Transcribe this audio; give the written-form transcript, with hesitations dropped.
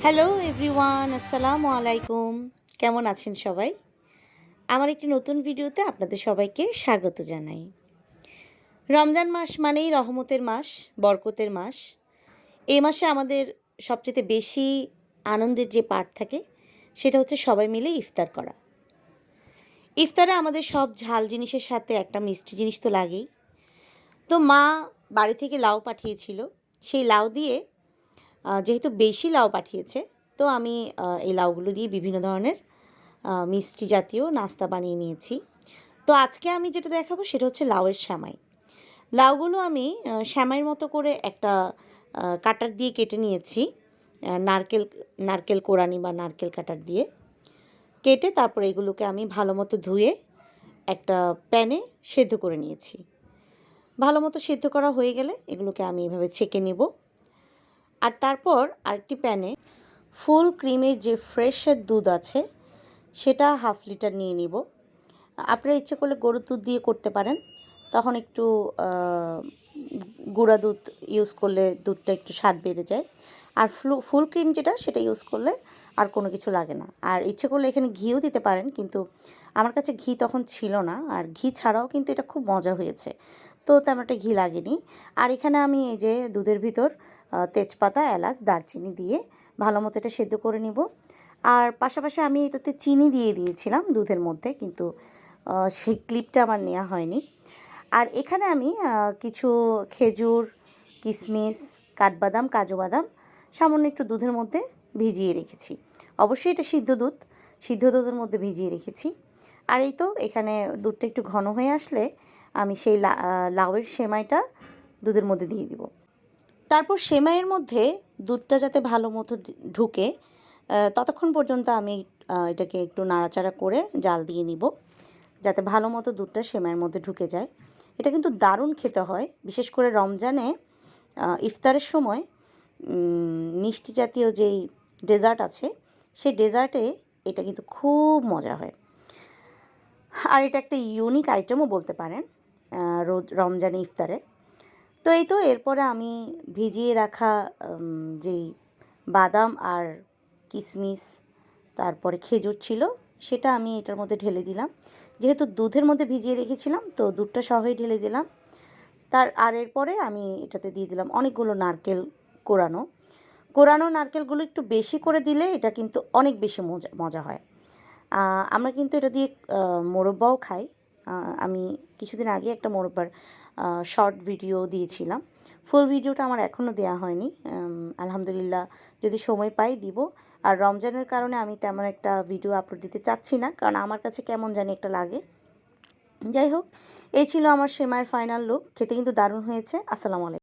Hello everyone, আসসালামু আলাইকুম। কেমন আছেন সবাই? আমার একটি নতুন ভিডিওতে আপনাদের সবাইকে স্বাগত জানাই। রমজান মাস মানেই রহমতের মাস, বরকতের মাস। এই মাসে আমাদের সবচেয়ে বেশি আনন্দের যে পার্ট থাকে সেটা হচ্ছে সবাই মিলে ইফতার করা। ইফতারে আমাদের সব ঝাল জিনিসের সাথে একটা মিষ্টি জিনিস তো লাগেই। তো মা বাড়ি থেকে লাউ পাঠিয়েছিল। সেই লাউ দিয়ে যেহেতু বেশি লাউ পাঠিয়েছে, তো আমি এই লাউগুলো দিয়ে বিভিন্ন ধরনের মিষ্টি জাতীয় নাস্তা বানিয়ে নিয়েছি। তো আজকে আমি যেটা দেখাবো সেটা হচ্ছে লাউয়ের সেমাই। লাউগুলো আমি সেমাইয়ের মতো করে একটা কাটার দিয়ে কেটে নিয়েছি। নারকেল নারকেল কোড়ানি বা নারকেল কাটার দিয়ে কেটে তারপরে এগুলোকে আমি ভালো মতো ধুয়ে একটা প্যানে সেদ্ধ করে নিয়েছি। ভালো মতো সেদ্ধ করা হয়ে গেলে এগুলোকে আমি এভাবে ছেঁকে নেব। আর তারপর আরেকটি প্যানে ফুল ক্রিমের যে ফ্রেশের দুধ আছে সেটা 1/2 লিটার নিয়ে নিব। আপনারা ইচ্ছে করলে গরুর দুধ দিয়ে করতে পারেন। তখন একটু গুঁড়া দুধ ইউজ করলে দুধটা একটু স্বাদ বেড়ে যায়। আর ফুল ক্রিম যেটা সেটা ইউজ করলে আর কোনো কিছু লাগে না। আর ইচ্ছে করলে এখানে ঘিও দিতে পারেন, কিন্তু আমার কাছে ঘি তখন ছিল না। আর ঘি ছাড়াও কিন্তু এটা খুব মজা হয়েছে, তো তেমন একটা ঘি লাগেনি। আর এখানে আমি এই যে দুধের ভিতর তেজপাতা, এলাচ, দারচিনি দিয়ে ভালো মতো এটা সেদ্ধ করে নিব। আর পাশাপাশি আমি এটাতে চিনি দিয়ে দিয়েছিলাম দুধের মধ্যে, কিন্তু সেই ক্লিপটা আমার নেওয়া হয়নি। আর এখানে আমি কিছু খেজুর, কিশমিশ, কাঠবাদাম, কাজু বাদাম সামান্য একটু দুধের মধ্যে ভিজিয়ে রেখেছি। অবশ্যই এটা সিদ্ধ দুধের মধ্যে ভিজিয়ে রেখেছি। আর এই তো এখানে দুধটা একটু ঘন হয়ে আসলে আমি সেই লাউয়ের সেমাইটা দুধের মধ্যে দিয়ে দিব। তারপর সেমাইয়ের মধ্যে দুধটা যাতে ভালো মতো ঢুকে ততক্ষণ পর্যন্ত আমি এটাকে একটু নাড়াচাড়া করে জাল দিয়ে নিব, যাতে ভালো মতো দুধটা সেমাইয়ের মধ্যে ঢুকে যায়। এটা কিন্তু দারুণ খেতে হয়, বিশেষ করে রমজানে ইফতারের সময় মিষ্টি জাতীয় যেই ডেজার্ট আছে সেই ডেজার্টে এটা কিন্তু খুব মজা হয়। আর এটা একটা ইউনিক আইটেমও বলতে পারেন রমজানে ইফতারে। তো এই তো এরপরে আমি ভিজিয়ে রাখা যেই বাদাম আর কিশমিশ, তারপরে খেজুর ছিল, সেটা আমি এটার মধ্যে ঢেলে দিলাম। যেহেতু দুধের মধ্যে ভিজিয়ে রেখেছিলাম, তো দুধটা সহই ঢেলে দিলাম। এরপরে আমি এটাতে দিয়ে দিলাম অনেকগুলো নারকেল কোরানো নারকেলগুলো একটু বেশি করে দিলে এটা কিন্তু অনেক বেশি মজা হয়। আমরা কিন্তু এটা দিয়ে মোরব্বাও খাই। আমি কিছুদিন আগে একটা মোরব্বার শর্ট ভিডিও দিয়েছিলাম। ফুল ভিডিওটা আমার এখনও দেওয়া হয়নি। আলহামদুলিল্লাহ যদি সময় পাই দিব। আর রমজানের কারণে আমি তেমন একটা ভিডিও আপলোড দিতে চাচ্ছি না, কারণ আমার কাছে কেমন জানি একটা লাগে। যাই হোক, এই ছিল আমার সেমাইয়ের ফাইনাল লুক। খেতে কিন্তু দারুণ হয়েছে। আসসালামু আলাইকুম।